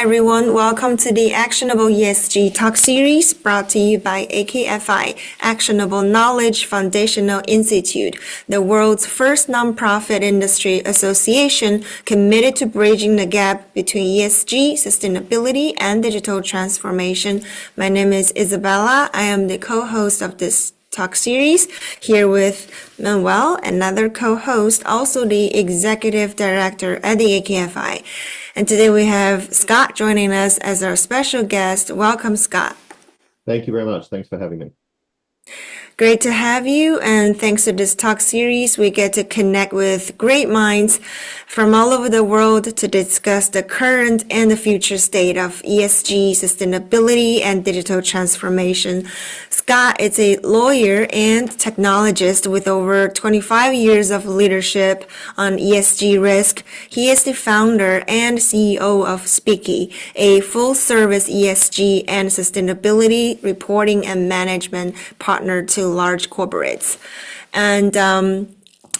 everyone. Welcome to the Actionable ESG Talk Series brought to you by AKFI, Actionable Knowledge Foundational Institute, the world's first nonprofit industry association committed to bridging the gap between ESG, sustainability, and digital transformation. My name is Isabella. I am the co-host of this talk series here with Manuel, another co-host, also the executive director at the AKFI. And today we have Scott joining us as our special guest. Welcome, Scott. Thank you very much. Thanks for having me. Great to have you, and thanks to this talk series, we get to connect with great minds from all over the world to discuss the current and the future state of ESG, sustainability, and digital transformation. Scott is a lawyer and technologist with over 25 years of leadership on ESG risk. He is the founder and CEO of Speeki, a full-service ESG and sustainability reporting and management partner to large corporates. And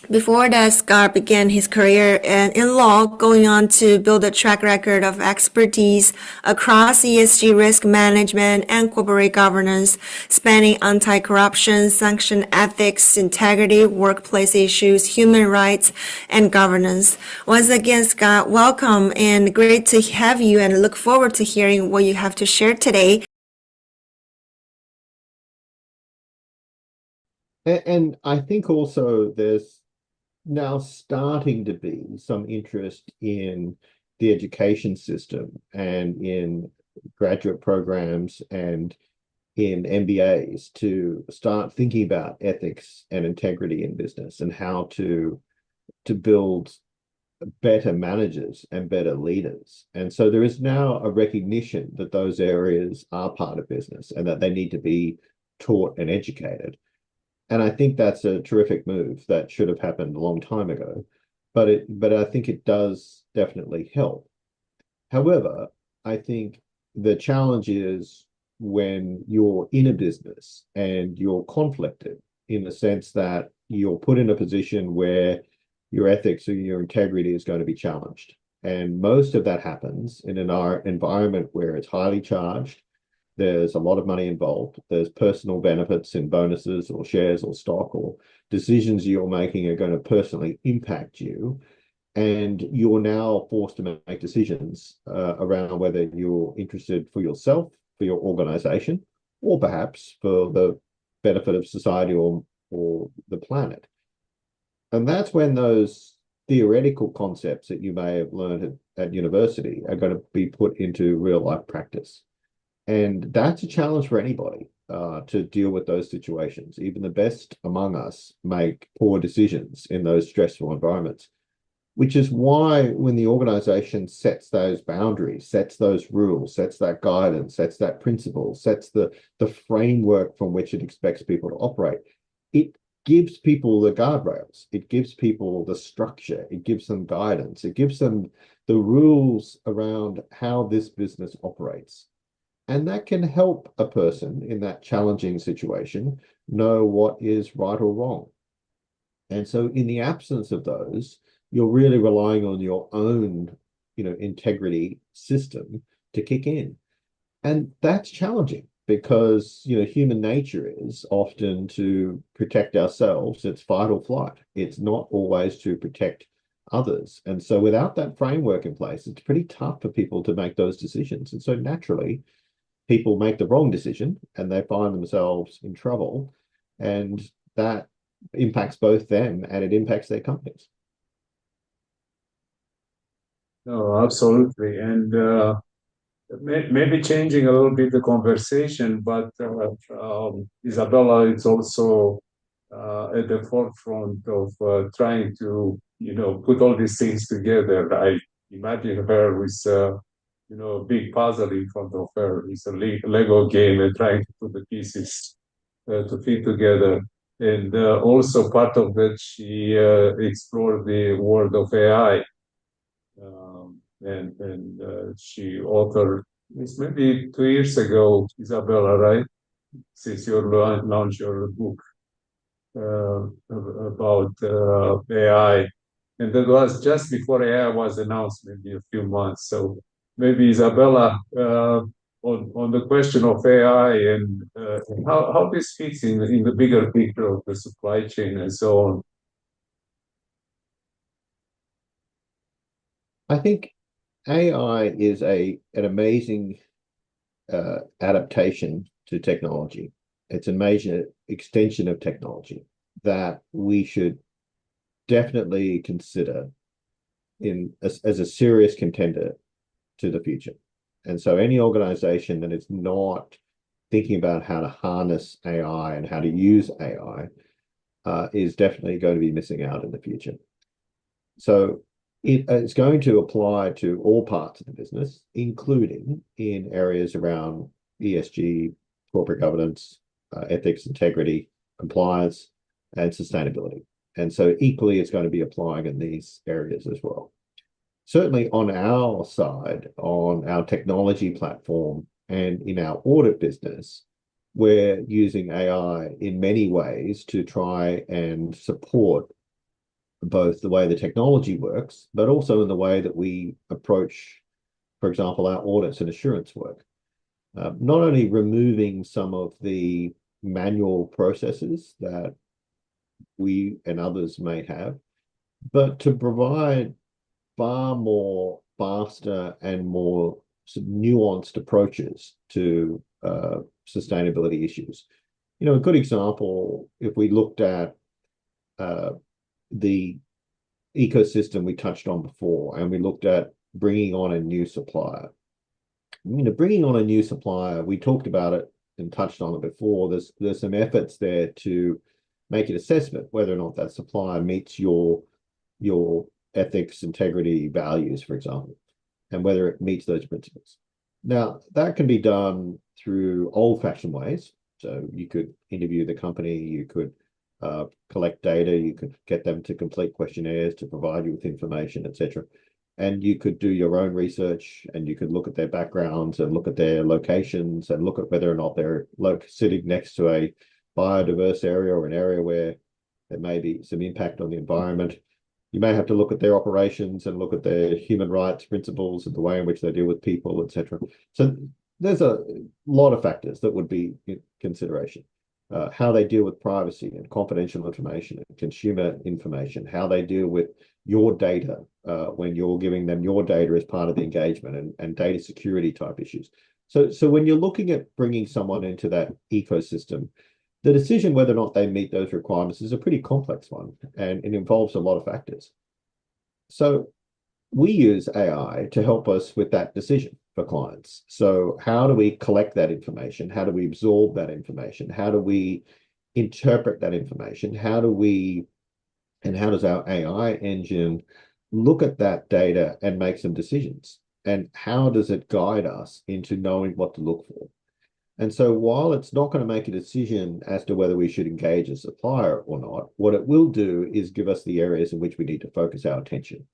before that, Scott began his career in law, going on to build a track record of expertise across ESG risk management and corporate governance, spanning anti-corruption, sanction ethics, integrity, workplace issues, human rights, and governance. Once again, Scott, welcome and great to have you, and look forward to hearing what you have to share today. And I think also there's now starting to be some interest in the education system and in graduate programs and in MBAs to start thinking about ethics and integrity in business and how to build better managers and better leaders. And so there is now a recognition that those areas are part of business and that they need to be taught and educated. And I think that's a terrific move that should have happened a long time ago, but I think it does definitely help. However, I think the challenge is when you're in a business and you're conflicted in the sense that you're put in a position where your ethics or your integrity is going to be challenged. And most of that happens in an environment where it's highly charged. There's a lot of money involved. There's personal benefits in bonuses or shares or stock, or decisions you're making are going to personally impact you. And you're now forced to make decisions around whether you're interested for yourself, for your organization, or perhaps for the benefit of society or the planet. And that's when those theoretical concepts that you may have learned at university are going to be put into real life practice. And that's a challenge for anybody to deal with those situations. Even the best among us make poor decisions in those stressful environments, which is why when the organization sets those boundaries, sets those rules, sets that guidance, sets that principle, sets the framework from which it expects people to operate, it gives people the guardrails, it gives people the structure, it gives them guidance, it gives them the rules around how this business operates. And that can help a person in that challenging situation know what is right or wrong. And so in the absence of those, you're really relying on your own, integrity system to kick in. And that's challenging because, human nature is often to protect ourselves. It's fight or flight. It's not always to protect others. And so without that framework in place, it's pretty tough for people to make those decisions. And so naturally, people make the wrong decision and they find themselves in trouble, and that impacts both them and it impacts their companies. No, absolutely. And maybe changing a little bit the conversation, but Isabella is also at the forefront of trying to, put all these things together. I imagine her with a big puzzle in front of her. It's a Lego game and trying to put the pieces to fit together. And also part of that, she explored the world of AI. And she authored, it's maybe 2 years ago, Isabella, right? Since you launched your book about AI. And that was just before AI was announced, maybe a few months. So maybe Isabella, on the question of AI and how this fits in the bigger picture of the supply chain and so on. I think AI is an amazing adaptation to technology. It's a major extension of technology that we should definitely consider as a serious contender to the future. And so any organization that is not thinking about how to harness AI and how to use AI is definitely going to be missing out in the future. So it's going to apply to all parts of the business, including in areas around ESG, corporate governance, ethics, integrity, compliance, and sustainability. And so equally, it's going to be applying in these areas as well. Certainly on our side, on our technology platform and in our audit business, we're using AI in many ways to try and support both the way the technology works, but also in the way that we approach, for example, our audits and assurance work. Not only removing some of the manual processes that we and others may have, but to provide far more faster and more nuanced approaches to sustainability issues. You know, a good example, if we looked at the ecosystem we touched on before, and we looked at bringing on a new supplier. You know, bringing on a new supplier, we talked about it and touched on it before. There's some efforts there to make an assessment whether or not that supplier meets your ethics, integrity, values, for example, and whether it meets those principles. Now, that can be done through old-fashioned ways. So you could interview the company, you could collect data, you could get them to complete questionnaires to provide you with information, etc. And you could do your own research, and you could look at their backgrounds and look at their locations and look at whether or not they're sitting next to a biodiverse area or an area where there may be some impact on the environment. You may have to look at their operations and look at their human rights principles and the way in which they deal with people, etc. So there's a lot of factors that would be in consideration. How they deal with privacy and confidential information and consumer information, how they deal with your data when you're giving them your data as part of the engagement, and data security type issues. So when you're looking at bringing someone into that ecosystem, the decision whether or not they meet those requirements is a pretty complex one, and it involves a lot of factors. So we use AI to help us with that decision for clients. So how do we collect that information? How do we absorb that information? How do we interpret that information? How does our AI engine look at that data and make some decisions? And how does it guide us into knowing what to look for? And so while it's not going to make a decision as to whether we should engage a supplier or not, what it will do is give us the areas in which we need to focus our attention.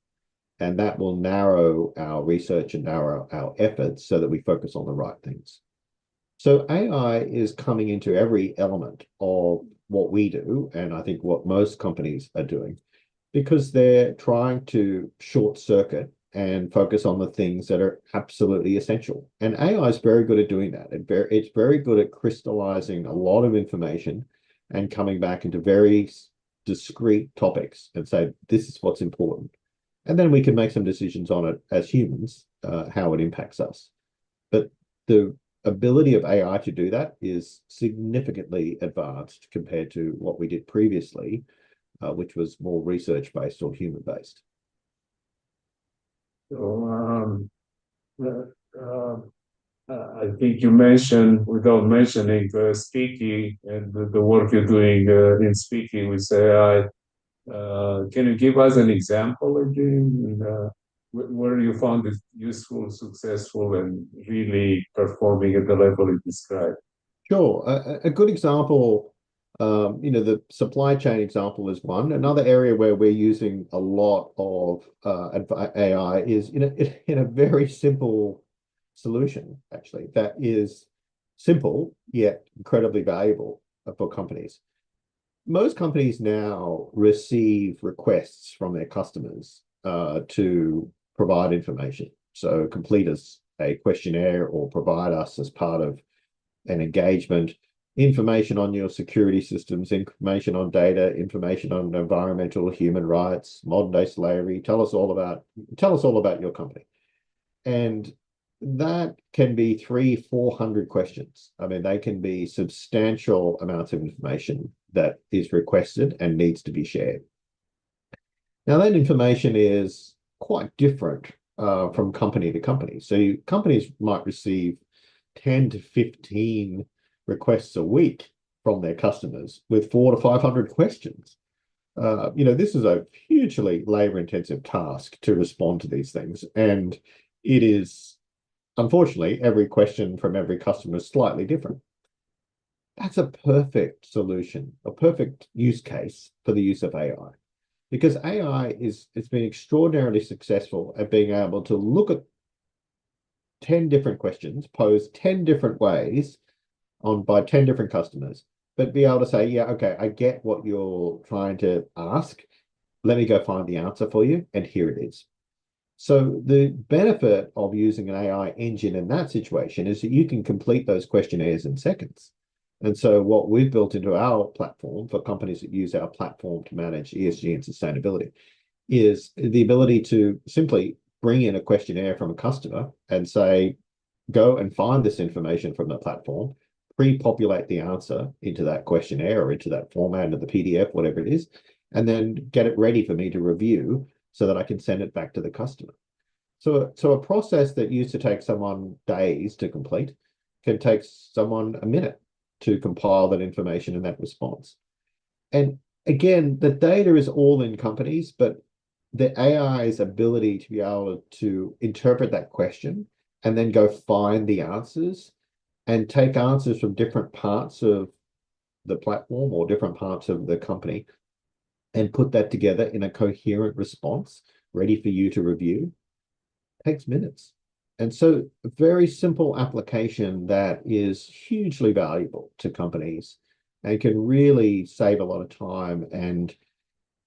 And that will narrow our research and narrow our efforts so that we focus on the right things. So AI is coming into every element of what we do, and I think what most companies are doing, because they're trying to short circuit and focus on the things that are absolutely essential. And AI is very good at doing that. It's very good at crystallizing a lot of information and coming back into very discrete topics and say, this is what's important. And then we can make some decisions on it as humans, how it impacts us. But the ability of AI to do that is significantly advanced compared to what we did previously, which was more research-based or human-based. So I think you mentioned, without mentioning, Speeki and the work you're doing in Speeki with AI. Can you give us an example again, where you found it useful, successful, and really performing at the level you described? Sure. A good example, the supply chain example is one. Another area where we're using a lot of AI is in a very simple solution, actually, that is simple yet incredibly valuable for companies. Most companies now receive requests from their customers to provide information. So complete a questionnaire or provide us as part of an engagement information on your security systems, information on data, information on environmental, human rights, modern day slavery. Tell us all about your company. And that can be 300-400 questions. I mean, they can be substantial amounts of information that is requested and needs to be shared. Now, that information is quite different from company to company. So companies might receive 10 to 15 requests a week from their customers with 400 to 500 questions. This is a hugely labor-intensive task to respond to these things. And it is, unfortunately, every question from every customer is slightly different. That's a perfect solution, a perfect use case for the use of AI. Because AI it's been extraordinarily successful at being able to look at 10 different questions, posed 10 different ways by 10 different customers, but be able to say, yeah, okay, I get what you're trying to ask. Let me go find the answer for you, and here it is. So the benefit of using an AI engine in that situation is that you can complete those questionnaires in seconds. And so what we've built into our platform for companies that use our platform to manage ESG and sustainability is the ability to simply bring in a questionnaire from a customer and say, go and find this information from the platform, pre-populate the answer into that questionnaire or into that format of the PDF, whatever it is, and then get it ready for me to review so that I can send it back to the customer. So a process that used to take someone days to complete can take someone a minute to compile that information and that response. And again, the data is all in companies, but the AI's ability to be able to interpret that question and then go find the answers and take answers from different parts of the platform or different parts of the company and put that together in a coherent response ready for you to review takes minutes. And so a very simple application that is hugely valuable to companies and can really save a lot of time and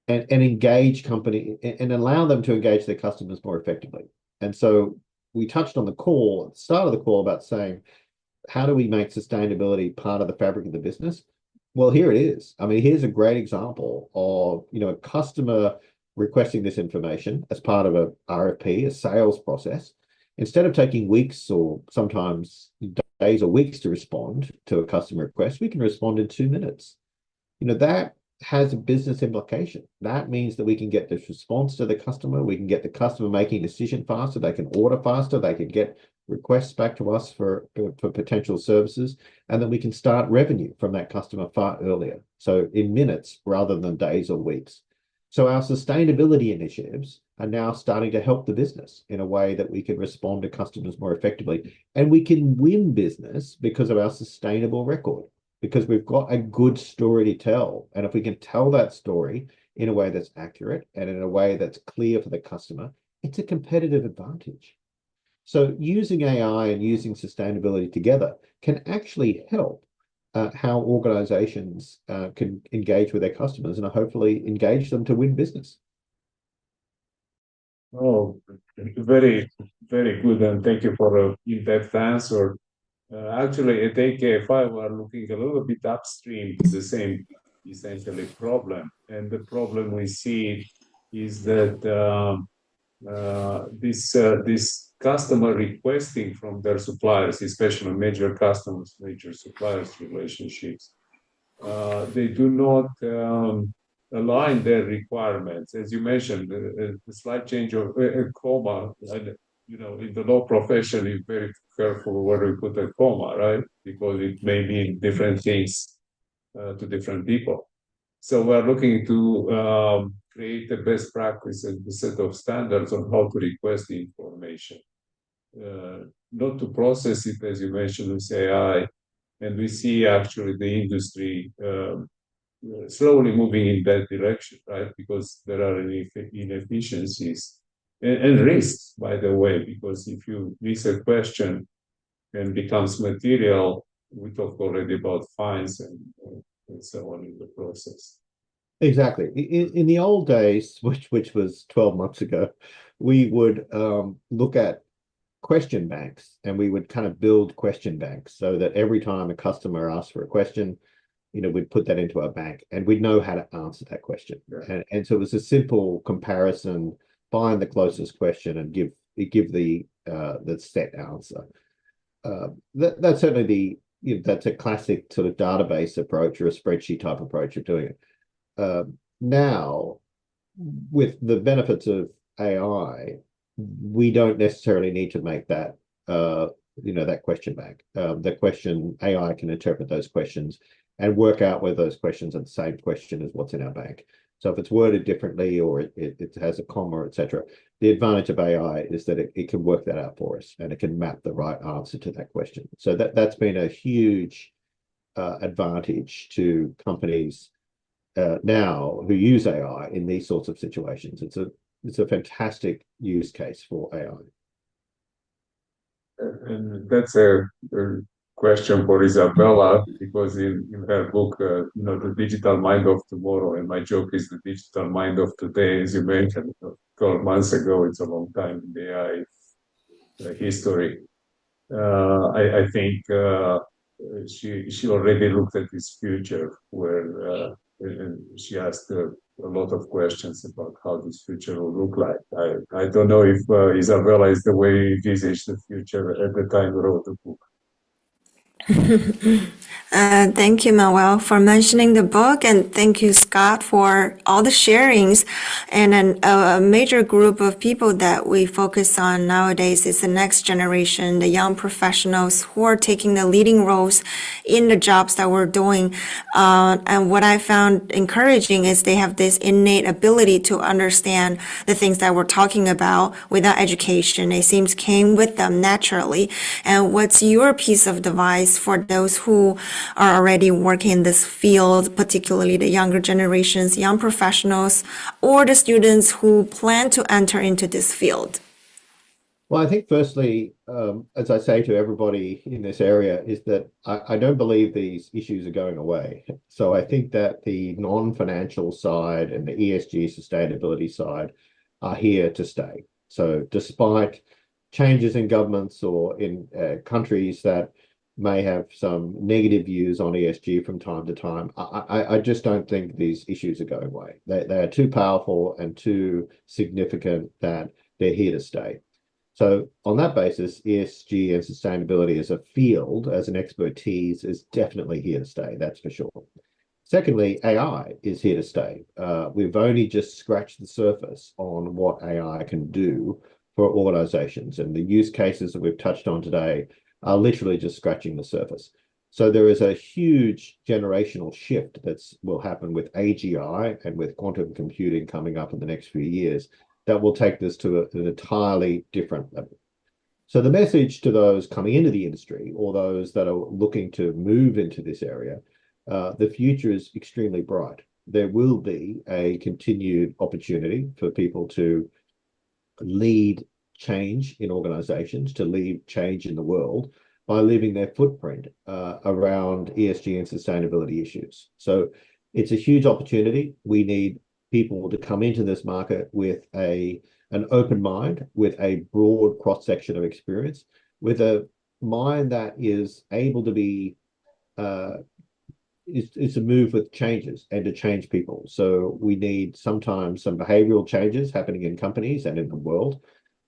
engage company and allow them to engage their customers more effectively. And so we touched on the call, at the start of the call, about saying, how do we make sustainability part of the fabric of the business? Well, here it is. I mean, here's a great example of, a customer requesting this information as part of a RFP, a sales process. Instead of taking weeks or sometimes days or weeks to respond to a customer request, we can respond in 2 minutes. That has a business implication. That means that we can get this response to the customer. We can get the customer making a decision faster. They can order faster. They can get requests back to us for potential services. And then we can start revenue from that customer far earlier. So in minutes rather than days or weeks. So our sustainability initiatives are now starting to help the business in a way that we can respond to customers more effectively. And we can win business because of our sustainable record, because we've got a good story to tell. And if we can tell that story in a way that's accurate and in a way that's clear for the customer, it's a competitive advantage. So using AI and using sustainability together can actually help how organizations can engage with their customers and hopefully engage them to win business. Oh, very, very good. And thank you for a in-depth answer. Actually, at AK5, we're looking a little bit upstream to the same essentially problem. And the problem we see is that this customer requesting from their suppliers, especially major customers, major suppliers relationships, they do not align their requirements. As you mentioned, a slight change of a comma, in the law profession, you're very careful where you put a comma, right? Because it may mean different things to different people. So we're looking to create a best practice and a set of standards on how to request the information. Not to process it, as you mentioned, with AI. And we see actually the industry slowly moving in that direction, right? Because there are inefficiencies and risks, by the way, because if you miss a question and becomes material, we talked already about fines and so on in the process. Exactly. In the old days, which was 12 months ago, we would look at question banks, and we would kind of build question banks so that every time a customer asks for a question, we'd put that into our bank and we'd know how to answer that question. Yeah. And so it was a simple comparison, find the closest question and give the set answer. That's certainly that's a classic sort of database approach or a spreadsheet type approach of doing it. Now, with the benefits of AI, we don't necessarily need to make that that question bank. The question AI can interpret those questions and work out whether those questions are the same question as what's in our bank. So if it's worded differently or it has a comma, etc., the advantage of AI is that it can work that out for us and it can map the right answer to that question. So that's been a huge advantage to companies now who use AI in these sorts of situations. It's a fantastic use case for AI. And that's a question for Isabella, because in her book, The Digital Mind of Tomorrow, and my joke is the digital mind of today, as you mentioned, 12 months ago, it's a long time in the AI history. I think she already looked at this future where and she asked a lot of questions about how this future will look like. I don't know if Isabella is the way you envisage the future at the time you wrote the book. Thank you, Manuel, for mentioning the book, and thank you, Scott, for all the sharings. And a major group of people that we focus on nowadays is the next generation, the young professionals who are taking the leading roles in the jobs that we're doing. And what I found encouraging is they have this innate ability to understand the things that we're talking about without education. It seems came with them naturally. And what's your piece of advice for those who are already working in this field, particularly the younger generations, young professionals, or the students who plan to enter into this field? Well, I think firstly, as I say to everybody in this area, is that I don't believe these issues are going away. So I think that the non-financial side and the ESG sustainability side are here to stay. So despite changes in governments or in countries that may have some negative views on ESG from time to time, I just don't think these issues are going away. They are too powerful and too significant that they're here to stay. So on that basis, ESG and sustainability as a field, as an expertise, is definitely here to stay, that's for sure. Secondly, AI is here to stay. We've only just scratched the surface on what AI can do for organizations, and the use cases that we've touched on today are literally just scratching the surface. So there is a huge generational shift that will happen with AGI and with quantum computing coming up in the next few years that will take this to an entirely different level. So the message to those coming into the industry or those that are looking to move into this area, the future is extremely bright. There will be a continued opportunity for people to lead change in organizations, to lead change in the world by leaving their footprint around ESG and sustainability issues. So it's a huge opportunity. We need people to come into this market with an open mind, with a broad cross-section of experience, with a mind that is able to be is to move with changes and to change people. So we need sometimes some behavioral changes happening in companies and in the world,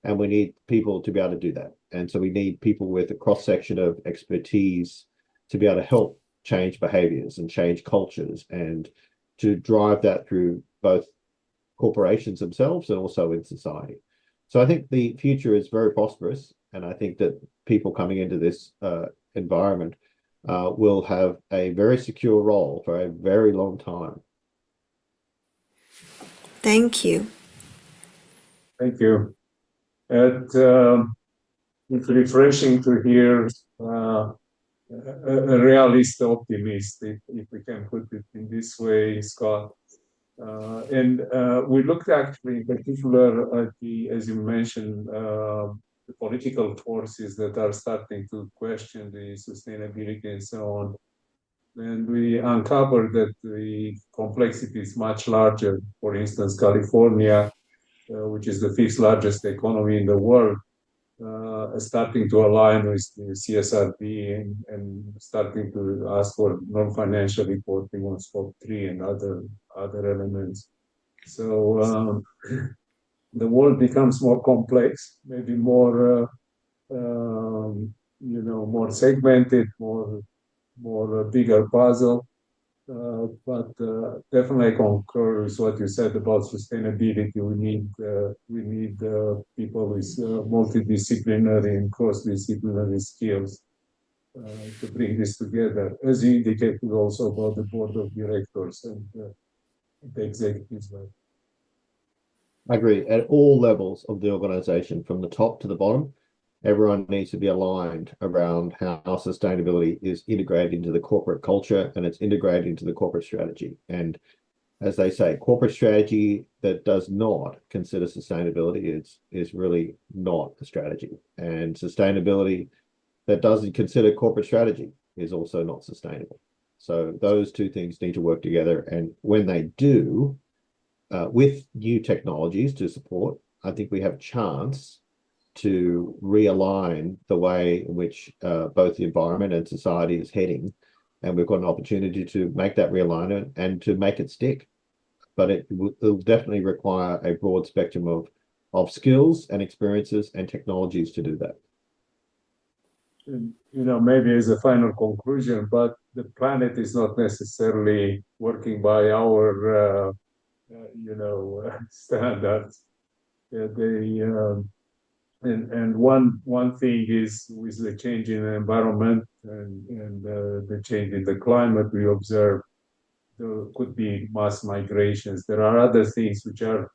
and we need people to be able to do that. And so we need people with a cross-section of expertise to be able to help change behaviors and change cultures and to drive that through both corporations themselves and also in society. So I think the future is very prosperous, and I think that people coming into this environment will have a very secure role for a very long time. Thank you. Thank you. And it's refreshing to hear a realist optimist, if we can put it in this way, Scott. And we looked actually in particular at as you mentioned, the political forces that are starting to question the sustainability and so on. And we uncovered that the complexity is much larger. For instance, California, which is the fifth largest economy in the world, starting to align with the CSRD and starting to ask for non-financial reporting on Scope 3 and other elements. So the world becomes more complex, maybe more more segmented, more bigger puzzle. But definitely I concur with what you said about sustainability. We need people with multidisciplinary and cross-disciplinary skills to bring this together, as you indicated also about the board of directors and the executives. I agree. At all levels of the organization, from the top to the bottom, everyone needs to be aligned around how sustainability is integrated into the corporate culture and it's integrated into the corporate strategy. And as they say, corporate strategy that does not consider sustainability is really not a strategy. And sustainability that doesn't consider corporate strategy is also not sustainable. So those two things need to work together. And when they do, with new technologies to support, I think we have a chance to realign the way in which both the environment and society is heading. And we've got an opportunity to make that realignment and to make it stick. But it'll definitely require a broad spectrum of skills and experiences and technologies to do that. And, maybe as a final conclusion, but the planet is not necessarily working by our standards. And one thing is with the change in the environment and the change in the climate we observe, there could be mass migrations. There are other things which are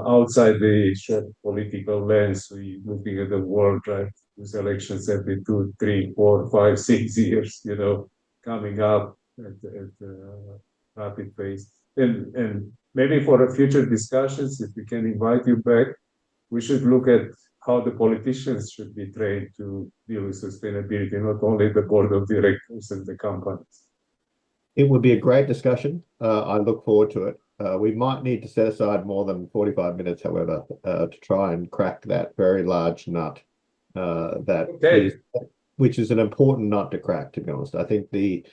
outside the short political lens. We're looking at the world, right, with elections every 2, 3, 4, 5, 6 years, coming up at rapid pace. And maybe for a future discussions, if we can invite you back, we should look at how the politicians should be trained to deal with sustainability, not only the board of directors and the companies. It would be a great discussion. I look forward to it. We might need to set aside more than 45 minutes, however, to try and crack that very large nut which is an important nut to crack, to be honest. I think the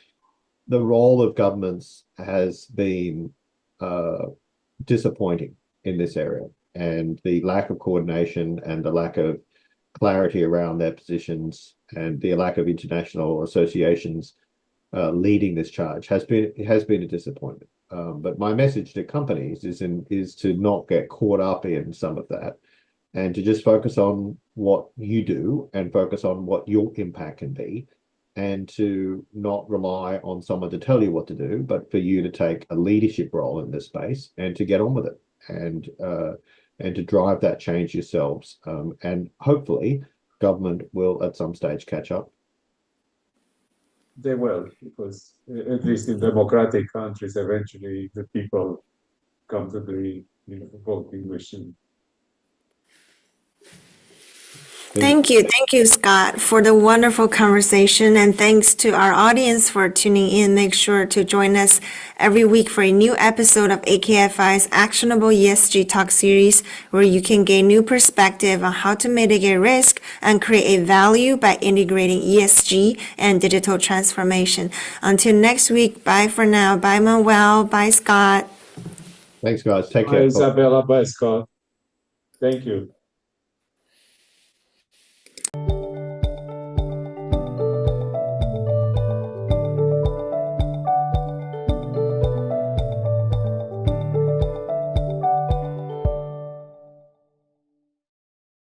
role of governments has been disappointing in this area, and the lack of coordination and the lack of clarity around their positions and the lack of international associations leading this charge has been a disappointment. But my message to companies is to not get caught up in some of that and to just focus on what you do and focus on what your impact can be, and to not rely on someone to tell you what to do, but for you to take a leadership role in this space and to get on with it and to drive that change yourselves. And hopefully government will at some stage catch up. They will, because at least in democratic countries, eventually the people come to the voting machine. Thank you, Scott, for the wonderful conversation, and thanks to our audience for tuning in. Make sure to join us every week for a new episode of AKFI's Actionable ESG Talk series, where you can gain new perspective on how to mitigate risk and create value by integrating ESG and digital transformation. Until next week, bye for now. Bye, Manuel. Bye, Scott. Thanks, guys. Take care. Bye, Isabella. Bye, Scott. Thank you.